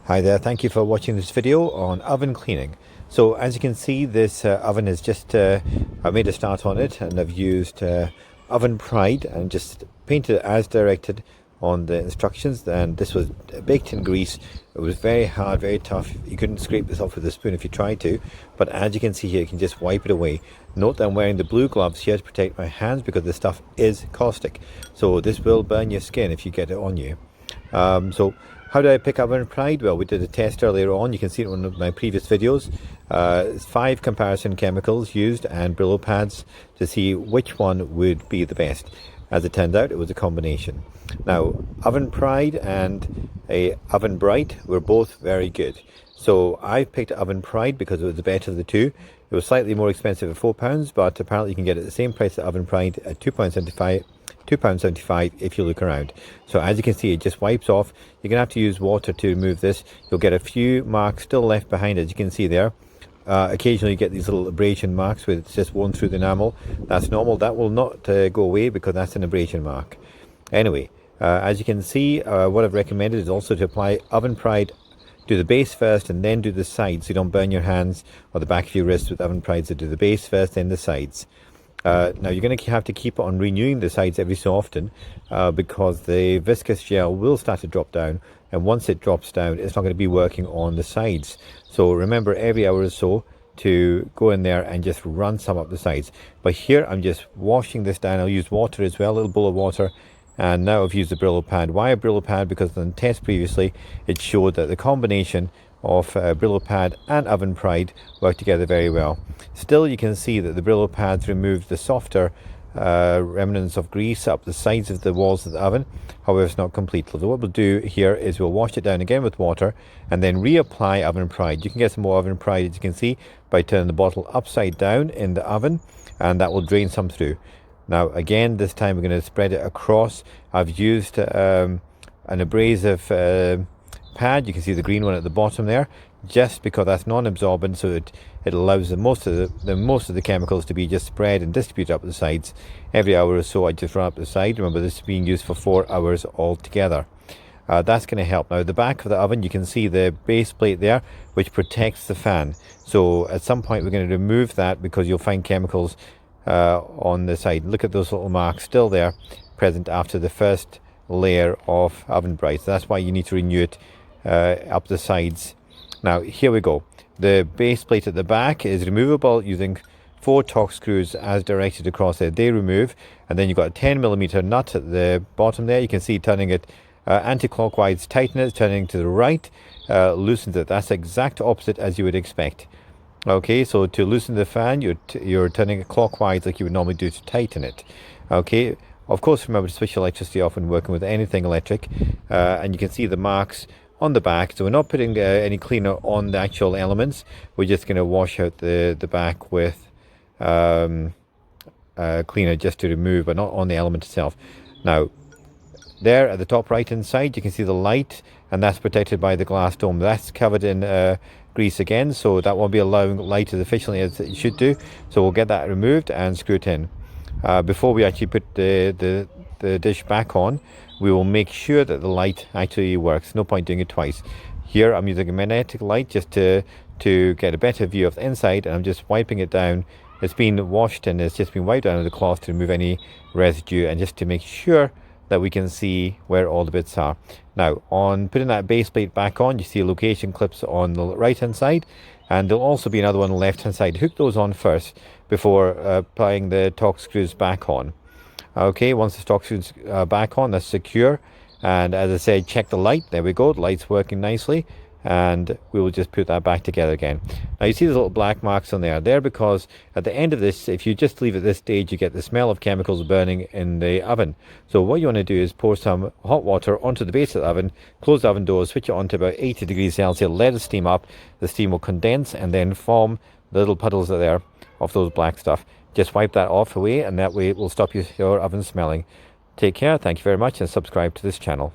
Hi there, thank you for watching this video on oven cleaning. So as you can see, this oven is just, I made a start on it and I've used Oven Pride and just painted it as directed on the instructions. And this was baked in grease. It was very hard, very tough. You couldn't scrape this off with a spoon if you tried to, but as you can see here, you can just wipe it away. Note that I'm wearing the blue gloves here to protect my hands because this stuff is caustic. So this will burn your skin if you get it on you. So how did I pick up Oven Pride? Well, we did a test earlier on. You can see it in one of my previous videos. 5 comparison chemicals used and Brillo pads to see which one would be the best. As it turned out, it was a combination. Now, Oven Pride and Oven Bright were both very good. So I picked Oven Pride because it was the better of the two. It was slightly more expensive at £4, but apparently you can get it at the same price at Oven Pride at £2.75 if you look around. So as you can see, it just wipes off. You're going to have to use water to remove this. You'll get a few marks still left behind, as you can see there. Occasionally you get these little abrasion marks where it's just worn through the enamel. That's normal. That will not go away because that's an abrasion mark. Anyway, as you can see, what I've recommended is also to apply Oven Pride. Do the base first and then do the sides so you don't burn your hands or the back of your wrists with Oven Pride. So do the base first, then the sides. Now you're going to have to keep on renewing the sides every so often because the viscous gel will start to drop down, and once it drops down it's not going to be working on the sides. So remember every hour or so to go in there and just run some up the sides. But here I'm just washing this down. I'll use water as well, a little bowl of water. And now I've used the Brillo pad. Why a Brillo pad? Because in the test previously it showed that the combination of Brillo pad and Oven Pride work together very well. Still, you can see that the Brillo pads remove the softer remnants of grease up the sides of the walls of the oven. However, it's not complete. So what we'll do here is we'll wash it down again with water and then reapply Oven Pride. You can get some more Oven Pride, as you can see, by turning the bottle upside down in the oven, and that will drain some through. Now again, this time we're going to spread it across. I've used an abrasive pad. You can see the green one at the bottom there, just because that's non-absorbent, so it allows most of the chemicals to be just spread and distributed up the sides. Every hour or so I just run up the side. Remember, this is being used for 4 hours altogether. That's going to help. Now the back of the oven, you can see the base plate there which protects the fan. So at some point we're going to remove that because you'll find chemicals on the side. Look at those little marks still there present after the first layer of Oven Bright. So that's why you need to renew it up the sides. Now here we go. The base plate at the back is removable using 4 Torx screws as directed across there. They remove, and then you've got a 10mm nut at the bottom there. You can see turning it anti-clockwise, tighten it, turning to the right, loosens it. That's the exact opposite as you would expect. Okay, so to loosen the fan, you're turning it clockwise like you would normally do to tighten it. Okay, of course, remember to switch your electricity off when working with anything electric. And you can see the marks on the back. So we're not putting any cleaner on the actual elements. We're just going to wash out the back with cleaner just to remove, but not on the element itself. Now, there at the top right hand side, you can see the light, and that's protected by the glass dome. That's covered in grease again, so that won't be allowing light as efficiently as it should do. So we'll get that removed and screw it in. Before we actually put the dish back on, we will make sure that the light actually works. No point doing it twice. Here I'm using a magnetic light just to get a better view of the inside, and I'm just wiping it down. It's been washed and it's just been wiped down with the cloth to remove any residue and just to make sure that we can see where all the bits are. Now, on putting that base plate back on, you see location clips on the right hand side, and there'll also be another one on the left hand side. Hook those on first before applying the Torx screws back on. Okay, once the Torx screws are back on, that's secure. And as I said, check the light. There we go, the light's working nicely, and we will just put that back together again. Now you see those little black marks on there. They're because at the end of this, if you just leave at this stage, you get the smell of chemicals burning in the oven. So what you want to do is pour some hot water onto the base of the oven, close the oven door, switch it on to about 80 degrees Celsius, let it steam up. The steam will condense and then form the little puddles there of those black stuff. Just wipe that off away, and that way it will stop your oven smelling. Take care, thank you very much, and subscribe to this channel.